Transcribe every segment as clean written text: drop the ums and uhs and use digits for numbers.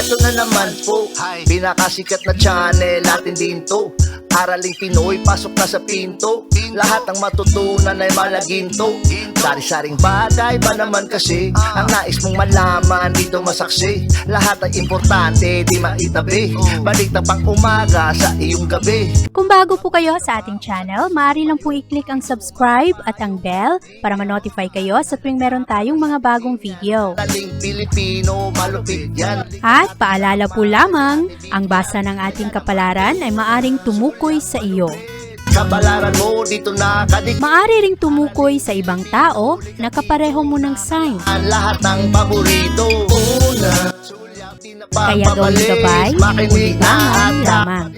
Eto na naman po, pinakasikat na channel natin din to. Araling Pinoy, pasok na sa pinto. Lahat ng matutunan ay malaginto. Sari-saring bagay ba naman kasi ang nais mong malaman dito masaksi. Lahat ay importante, di maitabi. Balik na pang umaga sa iyong gabi. Kung bago po kayo sa ating channel, maaari lang po i-click ang subscribe at ang bell para ma-notify kayo sa tuwing meron tayong mga bagong video. Taling Pilipino, malupit yan. At paalala po lamang, ang basa ng ating kapalaran ay maaring tumukoy sa iyo. Kapalaran mo dito nakadik. Maaari ring tumukoy sa ibang tao na kapareho mo ng sign. Lahat ng paborito. Una, Kaya gawing gabay, ulitangan lamang.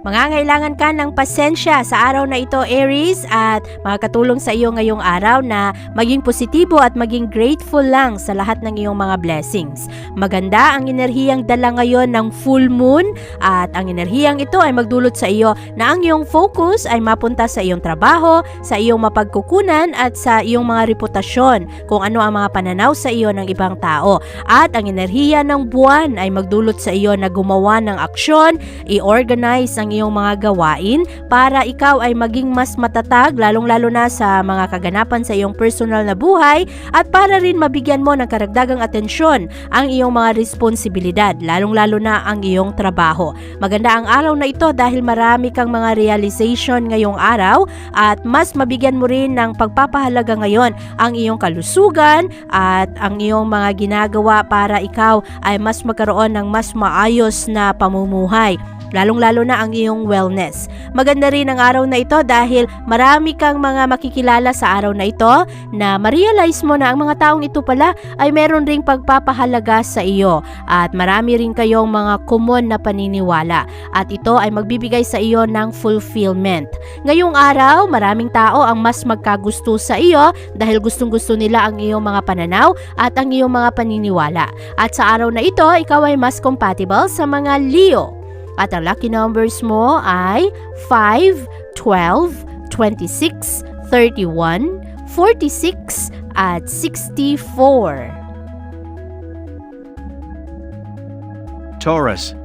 Mangangailangan ka ng pasensya sa araw na ito, Aries, at makakatulong sa iyo ngayong araw na maging positibo at maging grateful lang sa lahat ng iyong mga blessings. Maganda ang enerhiyang dala ngayon ng full moon at ang enerhiyang ito ay magdulot sa iyo na ang iyong focus ay mapunta sa iyong trabaho, sa iyong mapagkukunan at sa iyong mga reputasyon, kung ano ang mga pananaw sa iyo ng ibang tao. At ang enerhiya ng buwan ay magdulot sa iyo na gumawa ng aksyon, i-organize ang iyong mga gawain para ikaw ay maging mas matatag, lalong-lalo na sa mga kaganapan sa iyong personal na buhay, at para rin mabigyan mo ng karagdagang atensyon ang iyong mga responsibilidad, lalong-lalo na ang iyong trabaho. Maganda ang araw na ito dahil marami kang mga realization ngayong araw at mas mabigyan mo rin ng pagpapahalaga ngayon ang iyong kalusugan at ang iyong mga ginagawa para ikaw ay mas magkaroon ng mas maayos na pamumuhay, lalong-lalo na ang iyong wellness. Maganda rin ang araw na ito dahil marami kang mga makikilala sa araw na ito na ma-realize mo na ang mga taong ito pala ay meron ring pagpapahalaga sa iyo at marami rin kayong mga common na paniniwala at ito ay magbibigay sa iyo ng fulfillment. Ngayong araw, maraming tao ang mas magkagusto sa iyo dahil gustong-gusto nila ang iyong mga pananaw at ang iyong mga paniniwala. At sa araw na ito, ikaw ay mas compatible sa mga Leo. At ang lucky numbers mo ay 5, 12, 26, 31, 46, at 64. Taurus.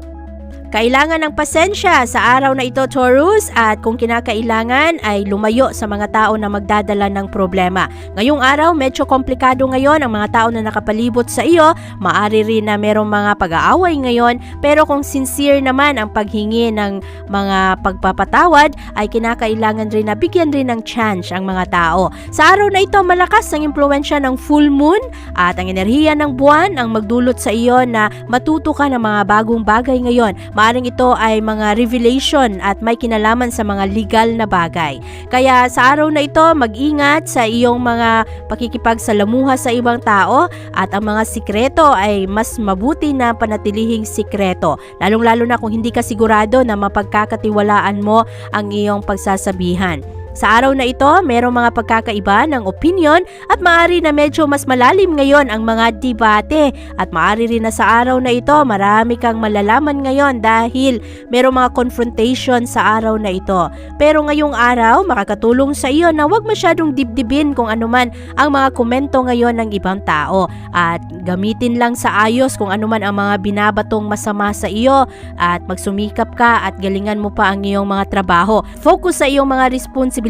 Kailangan ng pasensya sa araw na ito, Taurus, at kung kinakailangan ay lumayo sa mga tao na magdadala ng problema. Ngayong araw, medyo komplikado ngayon ang mga tao na nakapalibot sa iyo. Maari rin na merong mga pag-aaway ngayon, pero kung sincere naman ang paghingi ng mga pagpapatawad, ay kinakailangan rin na bigyan rin ng chance ang mga tao. Sa araw na ito, malakas ang impluwensya ng full moon at ang enerhiya ng buwan ang magdulot sa iyo na matuto ka ng mga bagong bagay ngayon. Maaring ito ay mga revelation at may kinalaman sa mga legal na bagay. Kaya sa araw na ito, mag-ingat sa iyong mga pakikipagsalamuha sa ibang tao at ang mga sikreto ay mas mabuti na panatilihing sikreto. Lalong-lalo na kung hindi ka sigurado na mapagkakatiwalaan mo ang iyong pagsasabihan. Sa araw na ito, merong mga pagkakaiba ng opinion at maaari na medyo mas malalim ngayon ang mga debate at maaari rin na sa araw na ito marami kang malalaman ngayon dahil merong mga confrontation sa araw na ito. Pero ngayong araw, makakatulong sa iyo na huwag masyadong dibdibin kung anuman ang mga komento ngayon ng ibang tao at gamitin lang sa ayos kung anuman ang mga binabatong masama sa iyo at magsumikap ka at galingan mo pa ang iyong mga trabaho. Focus sa iyong mga responsibilidad.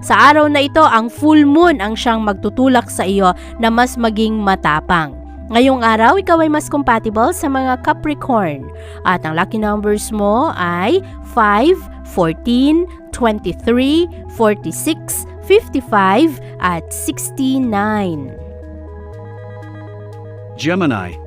Sa araw na ito, ang full moon ang siyang magtutulak sa iyo na mas maging matapang. Ngayong araw, ikaw ay mas compatible sa mga Capricorn. At ang lucky numbers mo ay 5, 14, 23, 46, 55, at 69. Gemini.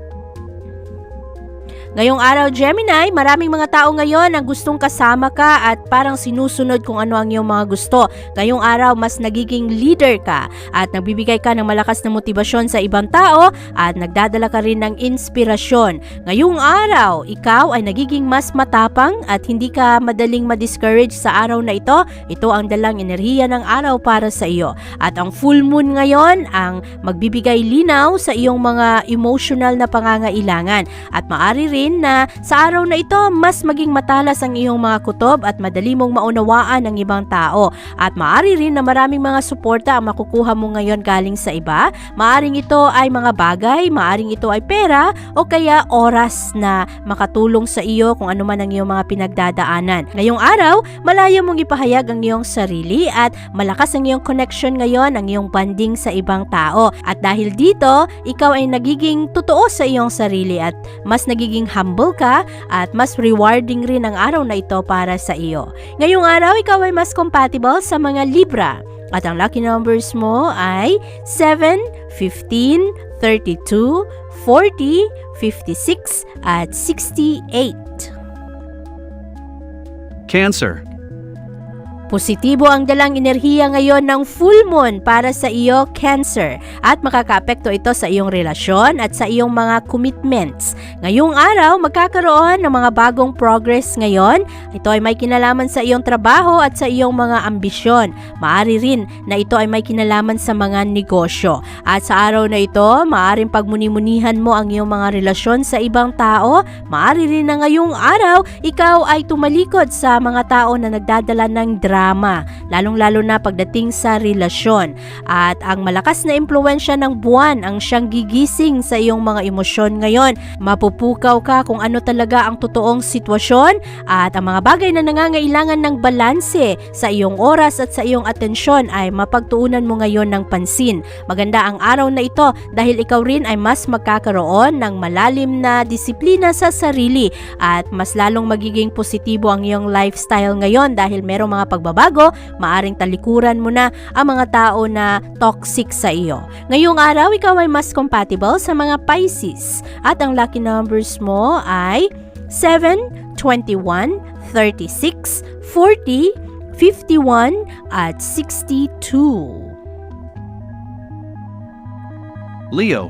Ngayong araw, Gemini, maraming mga tao ngayon ang gustong kasama ka at parang sinusunod kung ano ang iyong mga gusto. Ngayong araw, mas nagiging leader ka at nagbibigay ka ng malakas na motibasyon sa ibang tao at nagdadala ka rin ng inspirasyon. Ngayong araw, ikaw ay nagiging mas matapang at hindi ka madaling ma-discourage sa araw na ito. Ito ang dalang enerhiya ng araw para sa iyo. At ang full moon ngayon ang magbibigay linaw sa iyong mga emotional na pangangailangan at maaari rin rin na sa araw na ito, mas maging matalas ang iyong mga kutob at madali mong maunawaan ang ibang tao. At maaari rin na maraming mga suporta ang makukuha mo ngayon galing sa iba. Maaring ito ay mga bagay, maaring ito ay pera o kaya oras na makatulong sa iyo kung ano man ang iyong mga pinagdadaanan. Ngayong araw, malaya mong ipahayag ang iyong sarili at malakas ang iyong connection ngayon, ang iyong bonding sa ibang tao. At dahil dito, ikaw ay nagiging totoo sa iyong sarili at mas nagiging humble ka at mas rewarding rin ang araw na ito para sa iyo. Ngayong araw, ikaw ay mas compatible sa mga Libra. At ang lucky numbers mo ay 7, 15, 32, 40, 56 at 68. Cancer. Positibo ang dalang enerhiya ngayon ng full moon para sa iyo, Cancer, at makakaapekto ito sa iyong relasyon at sa iyong mga commitments. Ngayong araw, magkakaroon ng mga bagong progress ngayon. Ito ay may kinalaman sa iyong trabaho at sa iyong mga ambisyon. Maari rin na ito ay may kinalaman sa mga negosyo. At sa araw na ito, maaring pagmuni-munihan mo ang iyong mga relasyon sa ibang tao. Maari rin na ngayong araw, ikaw ay tumalikod sa mga tao na nagdadala ng drama, lalong-lalo na pagdating sa relasyon. At ang malakas na impluwensya ng buwan ang siyang gigising sa iyong mga emosyon ngayon. Mapupukaw ka kung ano talaga ang totoong sitwasyon at ang mga bagay na nangangailangan ng balanse sa iyong oras at sa iyong atensyon ay mapagtuunan mo ngayon ng pansin. Maganda ang araw na ito dahil ikaw rin ay mas magkakaroon ng malalim na disiplina sa sarili at mas lalong magiging positibo ang iyong lifestyle ngayon dahil merong mga pagbabago, maaring talikuran mo na ang mga tao na toxic sa iyo. Ngayong araw, ikaw ay mas compatible sa mga Pisces at ang lucky numbers mo ay 7, 21, 36, 40, 51 at 62. Leo.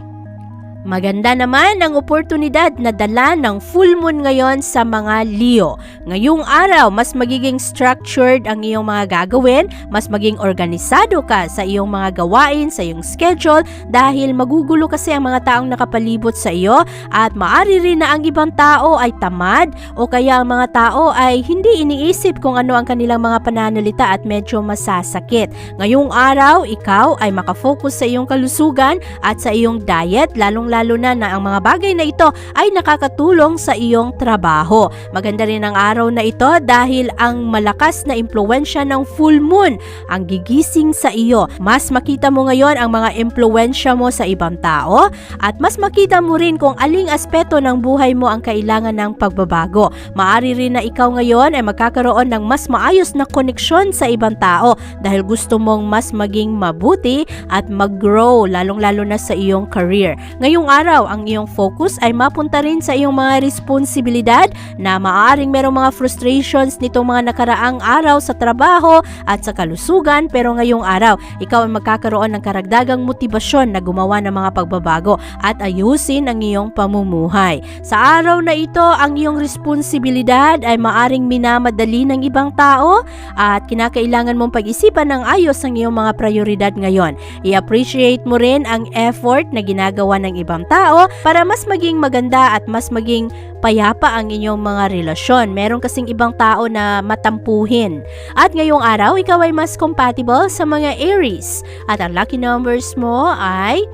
Maganda naman ang oportunidad na dala ng full moon ngayon sa mga Leo. Ngayong araw, mas magiging structured ang iyong mga gagawin, mas maging organisado ka sa iyong mga gawain, sa iyong schedule dahil magugulo kasi ang mga taong nakapalibot sa iyo at maaari rin na ang ibang tao ay tamad o kaya ang mga tao ay hindi iniisip kung ano ang kanilang mga pananalita at medyo masasakit. Ngayong araw, ikaw ay makafocus sa iyong kalusugan at sa iyong diet, lalo na ang mga bagay na ito ay nakakatulong sa iyong trabaho. Maganda rin ang araw na ito dahil ang malakas na impluwensya ng full moon ang gigising sa iyo. Mas makita mo ngayon ang mga impluwensya mo sa ibang tao at mas makita mo rin kung aling aspeto ng buhay mo ang kailangan ng pagbabago. Maari rin na ikaw ngayon ay magkakaroon ng mas maayos na koneksyon sa ibang tao dahil gusto mong mas maging mabuti at mag-grow lalong-lalo na sa iyong career. Ngayong araw, ang iyong focus ay mapunta rin sa iyong mga responsibilidad na maaaring merong mga frustrations nitong mga nakaraang araw sa trabaho at sa kalusugan, pero ngayong araw, ikaw ay magkakaroon ng karagdagang motibasyon na gumawa ng mga pagbabago at ayusin ang iyong pamumuhay. Sa araw na ito, ang iyong responsibilidad ay maaring minamadali ng ibang tao at kinakailangan mong pag-isipan ng ayos ang iyong mga prioridad ngayon. I-appreciate mo rin ang effort na ginagawa ng ibang tao para mas maging maganda at mas maging payapa ang inyong mga relasyon. Meron kasing ibang tao na matampuhin. At ngayong araw, ikaw ay mas compatible sa mga Aries. At ang lucky numbers mo ay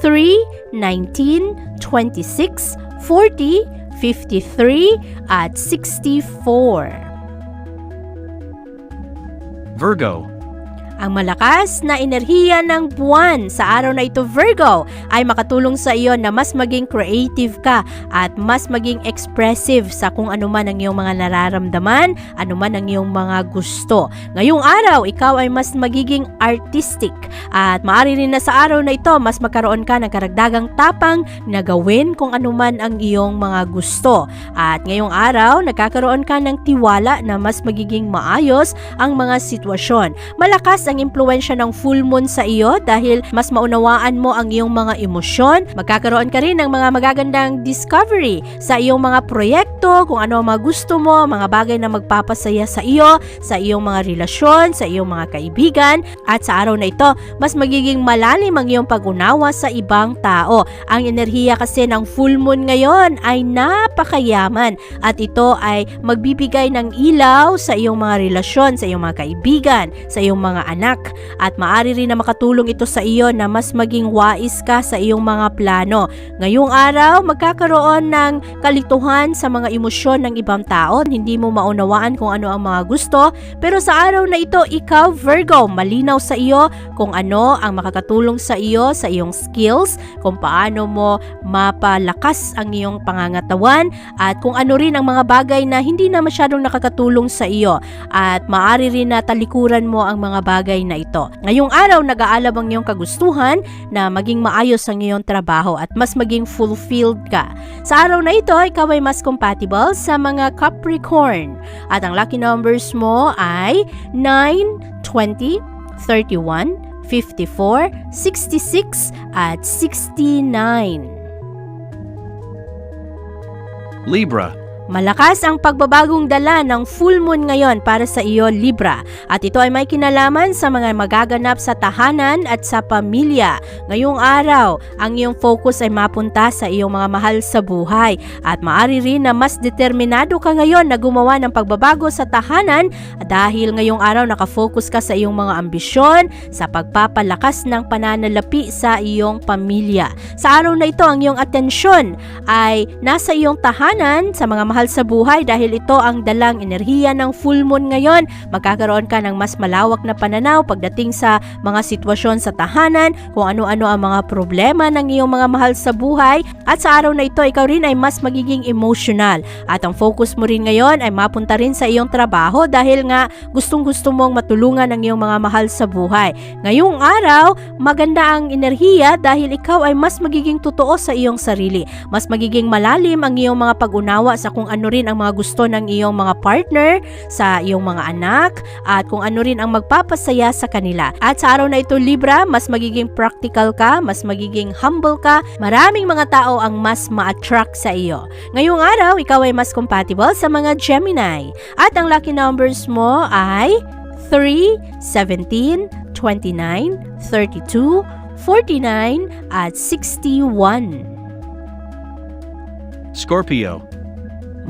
3, 19, 26, 40, 53 at 64. Virgo. Ang malakas na enerhiya ng buwan sa araw na ito, Virgo, ay makatulong sa iyo na mas maging creative ka at mas maging expressive sa kung ano man ang iyong mga nararamdaman, ano man ang iyong mga gusto. Ngayong araw, ikaw ay mas magiging artistic at maaari rin na sa araw na ito, mas magkaroon ka ng karagdagang tapang na gawin kung ano man ang iyong mga gusto. At ngayong araw, nagkakaroon ka ng tiwala na mas magiging maayos ang mga sitwasyon. Malakas ang impluwensya ng full moon sa iyo dahil mas maunawaan mo ang iyong mga emosyon. Magkakaroon ka rin ng mga magagandang discovery sa iyong mga proyekto, kung ano ang mga gusto mo, mga bagay na magpapasaya sa iyo, sa iyong mga relasyon, sa iyong mga kaibigan. At sa araw na ito, mas magiging malalim ang iyong pag-unawa sa ibang tao. Ang enerhiya kasi ng full moon ngayon ay napakayaman at ito ay magbibigay ng ilaw sa iyong mga relasyon, sa iyong mga kaibigan, sa iyong mga anak. At maaari rin na makatulong ito sa iyo na mas maging wais ka sa iyong mga plano. Ngayong araw, magkakaroon ng kalituhan sa mga emosyon ng ibang tao. Hindi mo maunawaan kung ano ang mga gusto. Pero sa araw na ito, ikaw Virgo, malinaw sa iyo kung ano ang makakatulong sa iyo, sa iyong skills, kung paano mo mapalakas ang iyong pangangatawan, at kung ano rin ang mga bagay na hindi na masyadong nakakatulong sa iyo. At maaari rin na talikuran mo ang mga bagay na ito. Ngayong araw, nag-aalab ang iyong kagustuhan na maging maayos ang iyong trabaho at mas maging fulfilled ka. Sa araw na ito, ikaw ay mas compatible sa mga Capricorn. At ang lucky numbers mo ay 9, 20, 31, 54, 66, at 69. Libra. Malakas ang pagbabagong dala ng full moon ngayon para sa iyo, Libra. At ito ay may kinalaman sa mga magaganap sa tahanan at sa pamilya. Ngayong araw, ang iyong focus ay mapunta sa iyong mga mahal sa buhay. At maaari rin na mas determinado ka ngayon na gumawa ng pagbabago sa tahanan dahil ngayong araw nakafocus ka sa iyong mga ambisyon, sa pagpapalakas ng pananalapi sa iyong pamilya. Sa araw na ito, ang iyong atensyon ay nasa iyong tahanan sa mga mahal sa buhay dahil ito ang dalang enerhiya ng full moon ngayon. Magkakaroon ka ng mas malawak na pananaw pagdating sa mga sitwasyon sa tahanan, kung ano-ano ang mga problema ng iyong mga mahal sa buhay. At sa araw na ito, ikaw rin ay mas magiging emotional. At ang focus mo rin ngayon ay mapunta rin sa iyong trabaho dahil nga gustong-gusto mong matulungan ang iyong mga mahal sa buhay. Ngayong araw, maganda ang enerhiya dahil ikaw ay mas magiging totoo sa iyong sarili. Mas magiging malalim ang iyong mga pag-unawa sa kung ano rin ang mga gusto ng iyong mga partner, sa iyong mga anak, at kung ano rin ang magpapasaya sa kanila. At sa araw na ito, Libra, mas magiging practical ka, mas magiging humble ka. Maraming mga tao ang mas ma-attract sa iyo. Ngayong araw, ikaw ay mas compatible sa mga Gemini. At ang lucky numbers mo ay 3, 17, 29, 32, 49, at 61. Scorpio.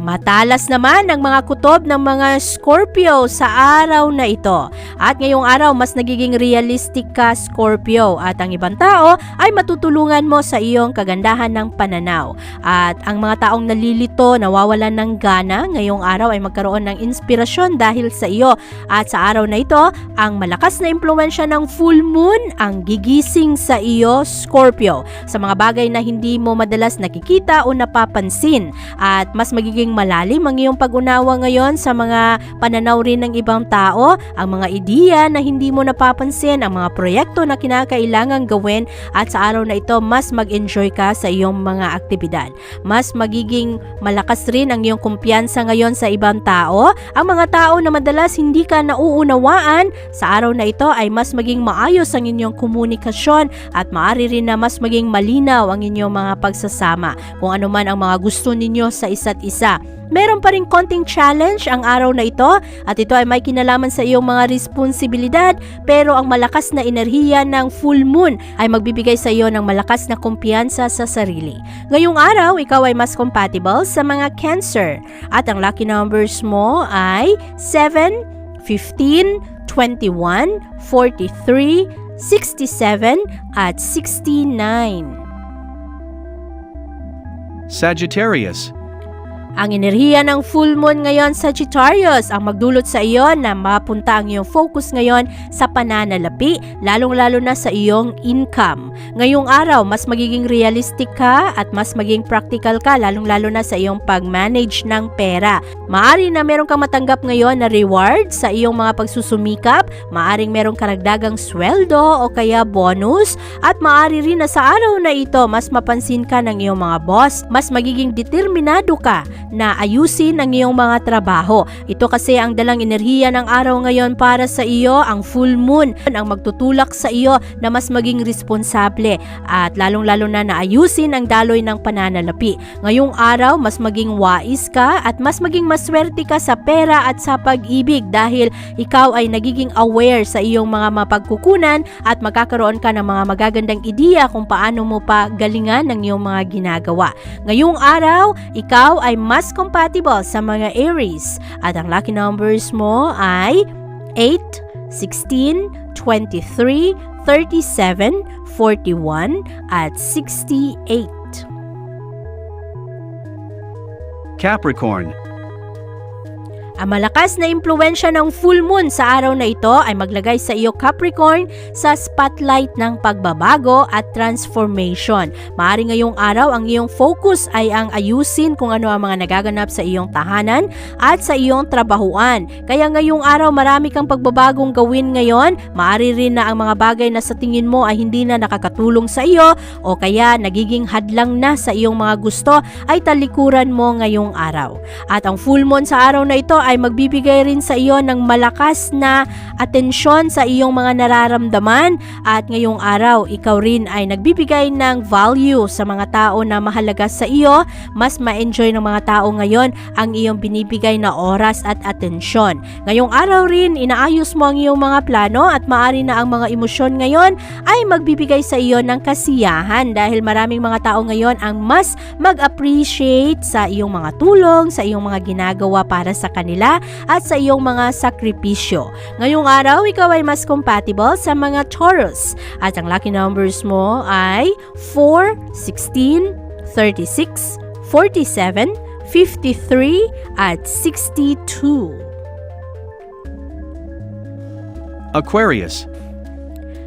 Matalas naman ang mga kutob ng mga Scorpio sa araw na ito. At ngayong araw, mas nagiging realistic ka, Scorpio. At ang ibang tao ay matutulungan mo sa iyong kagandahan ng pananaw. At ang mga taong nalilito, nawawalan ng gana, ngayong araw ay magkaroon ng inspirasyon dahil sa iyo. At sa araw na ito, ang malakas na impluwensya ng full moon ang gigising sa iyo, Scorpio. Sa mga bagay na hindi mo madalas nakikita o napapansin. At mas magiging malalim ang iyong pag-unawa ngayon sa mga pananaw rin ng ibang tao, ang mga ideya na hindi mo napapansin, ang mga proyekto na kinakailangang gawin. At sa araw na ito, mas mag-enjoy ka sa iyong mga aktibidad. Mas magiging malakas rin ang iyong kumpiyansa ngayon sa ibang tao. Ang mga tao na madalas hindi ka nauunawaan, sa araw na ito ay mas maging maayos ang inyong komunikasyon at maaari rin na mas maging malinaw ang inyong mga pagsasama. Kung ano man ang mga gusto ninyo sa isa't isa. Meron pa rin konting challenge ang araw na ito at ito ay may kinalaman sa iyong mga responsibilidad, pero ang malakas na enerhiya ng full moon ay magbibigay sa iyo ng malakas na kumpiyansa sa sarili. Ngayong araw, ikaw ay mas compatible sa mga Cancer at ang lucky numbers mo ay 7, 15, 21, 43, 67, at 69. Sagittarius. Ang enerhiya ng full moon ngayon, Sagittarius, ang magdulot sa iyo na mapunta ang iyong focus ngayon sa pananalapi, lalong-lalo na sa iyong income. Ngayong araw, mas magiging realistic ka at mas maging practical ka, lalong-lalo na sa iyong pag-manage ng pera. Maari na meron kang matanggap ngayon na reward sa iyong mga pagsusumikap, maaring merong karagdagang sweldo o kaya bonus, at maari rin na sa araw na ito, mas mapansin ka ng iyong mga boss, mas magiging determinado ka na ayusin ang iyong mga trabaho. Ito kasi ang dalang enerhiya ng araw ngayon para sa iyo, ang full moon, ang magtutulak sa iyo na mas maging responsable at lalong-lalo na ayusin ang daloy ng pananalapi. Ngayong araw, mas maging wais ka at mas maging maswerte ka sa pera at sa pag-ibig dahil ikaw ay nagiging aware sa iyong mga mapagkukunan at magkakaroon ka ng mga magagandang ideya kung paano mo pa galingan ng iyong mga ginagawa. Ngayong araw, ikaw ay mas compatible sa mga Aries at ang lucky numbers mo ay 8, 16, 23, 37, 41 at 68. Capricorn. Ang malakas na impluwensya ng full moon sa araw na ito ay maglagay sa iyo Capricorn sa spotlight ng pagbabago at transformation. Maaari ngayong araw ang iyong focus ay ang ayusin kung ano ang mga nagaganap sa iyong tahanan at sa iyong trabahuan. Kaya ngayong araw marami kang pagbabagong gawin ngayon. Maaari rin na ang mga bagay na sa tingin mo ay hindi na nakakatulong sa iyo o kaya nagiging hadlang na sa iyong mga gusto ay talikuran mo ngayong araw. At ang full moon sa araw na ito ay magbibigay rin sa iyo ng malakas na atensyon sa iyong mga nararamdaman at ngayong araw ikaw rin ay nagbibigay ng value sa mga tao na mahalaga sa iyo. Mas ma-enjoy ng mga tao ngayon ang iyong binibigay na oras at atensyon. Ngayong araw rin inaayos mo ang iyong mga plano at maaari na ang mga emosyon ngayon ay magbibigay sa iyo ng kasiyahan dahil maraming mga tao ngayon ang mas mag-appreciate sa iyong mga tulong, sa iyong mga ginagawa para sa kanila at sa iyong mga sakripisyo. Ngayong araw, ikaw ay mas compatible sa mga Taurus at ang lucky numbers mo ay 4, 16, 36, 47, 53 at 62. Aquarius.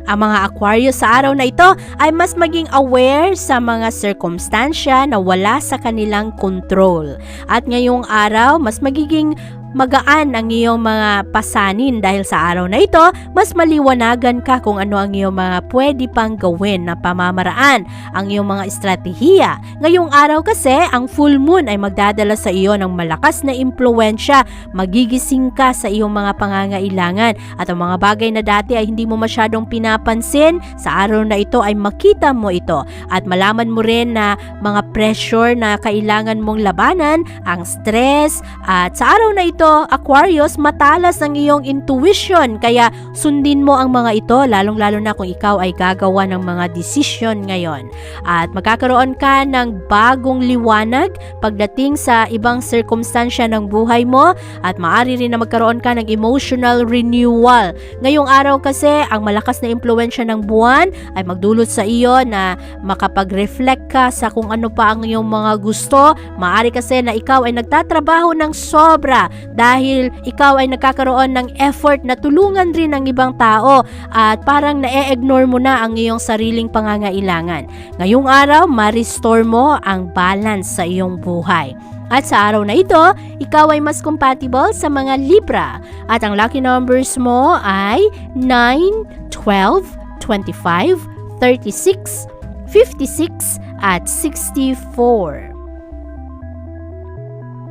Ang mga Aquarius sa araw na ito ay mas maging aware sa mga sirkumstansya na wala sa kanilang control. At ngayong araw, mas magiging magaan ang iyong mga pasanin dahil sa araw na ito, mas maliwanagan ka kung ano ang iyong mga pwede pang gawin na pamamaraan, ang iyong mga estratehiya. Ngayong araw kasi, ang full moon ay magdadala sa iyo ng malakas na impluwensya, magigising ka sa iyong mga pangangailangan at ang mga bagay na dati ay hindi mo masyadong pinapansin, sa araw na ito ay makita mo ito at malaman mo rin na mga pressure na kailangan mong labanan, ang stress at sa araw na ito, Aquarius, matalas ang iyong intuition kaya sundin mo ang mga ito lalong-lalo na kung ikaw ay gagawa ng mga desisyon ngayon. At magkakaroon ka ng bagong liwanag pagdating sa ibang sirkumstansya ng buhay mo at maaari rin na magkaroon ka ng emotional renewal. Ngayong araw kasi, ang malakas na impluwensya ng buwan ay magdulot sa iyo na makapag-reflect ka sa kung ano pa ang iyong mga gusto. Maaari kasi na ikaw ay nagtatrabaho ng sobra dahil ikaw ay nagkakaroon ng effort na tulungan rin ng ibang tao at parang na-e-ignore mo na ang iyong sariling pangangailangan. Ngayong araw, ma-restore mo ang balance sa iyong buhay. At sa araw na ito, ikaw ay mas compatible sa mga Libra at ang lucky numbers mo ay 9, 12, 25, 36, 56 at 64.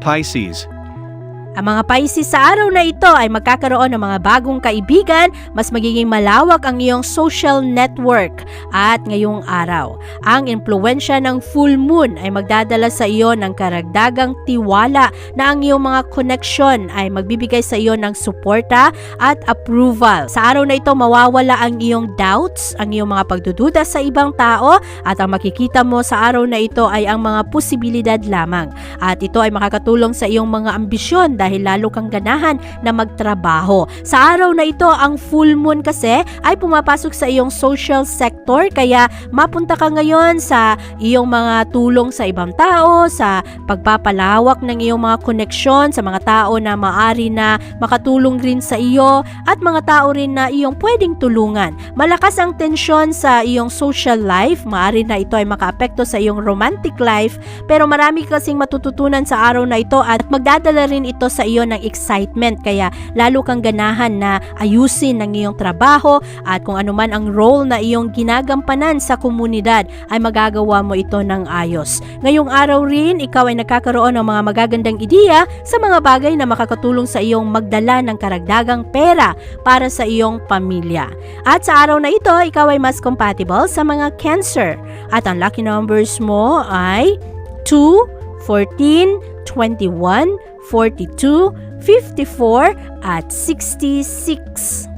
Pisces. Ang mga Pisces sa araw na ito ay magkakaroon ng mga bagong kaibigan, mas magiging malawak ang iyong social network. At ngayong araw, ang impluwensya ng full moon ay magdadala sa iyo ng karagdagang tiwala na ang iyong mga connection ay magbibigay sa iyo ng suporta at approval. Sa araw na ito, mawawala ang iyong doubts, ang iyong mga pagdududa sa ibang tao at ang makikita mo sa araw na ito ay ang mga posibilidad lamang. At ito ay makakatulong sa iyong mga ambisyon dahil lalo kang ganahan na magtrabaho. Sa araw na ito, ang full moon kasi ay pumapasok sa iyong social sector kaya mapunta ka ngayon sa iyong mga tulong sa ibang tao, sa pagpapalawak ng iyong mga koneksyon sa mga tao na maari na makatulong rin sa iyo at mga tao rin na iyong pwedeng tulungan. Malakas ang tensyon sa iyong social life, maari na ito ay makaapekto sa iyong romantic life pero marami kasing matututunan sa araw na ito at magdadala rin ito sa iyo ng excitement, kaya lalo kang ganahan na ayusin ang iyong trabaho at kung ano man ang role na iyong ginagampanan sa komunidad ay magagawa mo ito ng ayos. Ngayong araw rin, ikaw ay nakakaroon ng mga magagandang ideya sa mga bagay na makakatulong sa iyong magdala ng karagdagang pera para sa iyong pamilya. At sa araw na ito, ikaw ay mas compatible sa mga Cancer. At ang lucky numbers mo ay 2, 14, 21, 42, 54 at 66.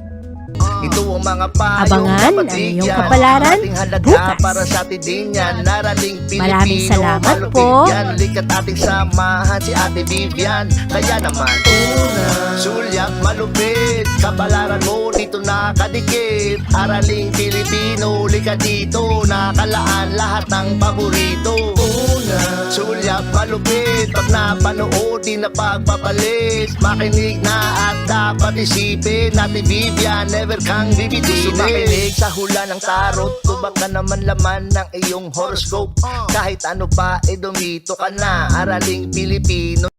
Ito ang mga payong Abangan dapat ang iyong bigyan. kapalaran Ating halaga bukas. para sa ating din yan. Narating Pilipino, Maraming salamat malupit po. yan. Likat ating samahan si Ate Vivian. Kaya naman, sulyap malupit, kapalaran mo dito nakadikit. Araling Pilipino, likat dito, nakalaan lahat ng paborito. Sulyap malupit, pag napanood di na pagpapalit. Makinig na at dapat isipin, Ate Vivian, never kang bibitinin. Makinig sa hula ng tarot, tubag ka naman laman ng iyong horoscope. Kahit ano pa, dumito ka na. Araling Pilipino.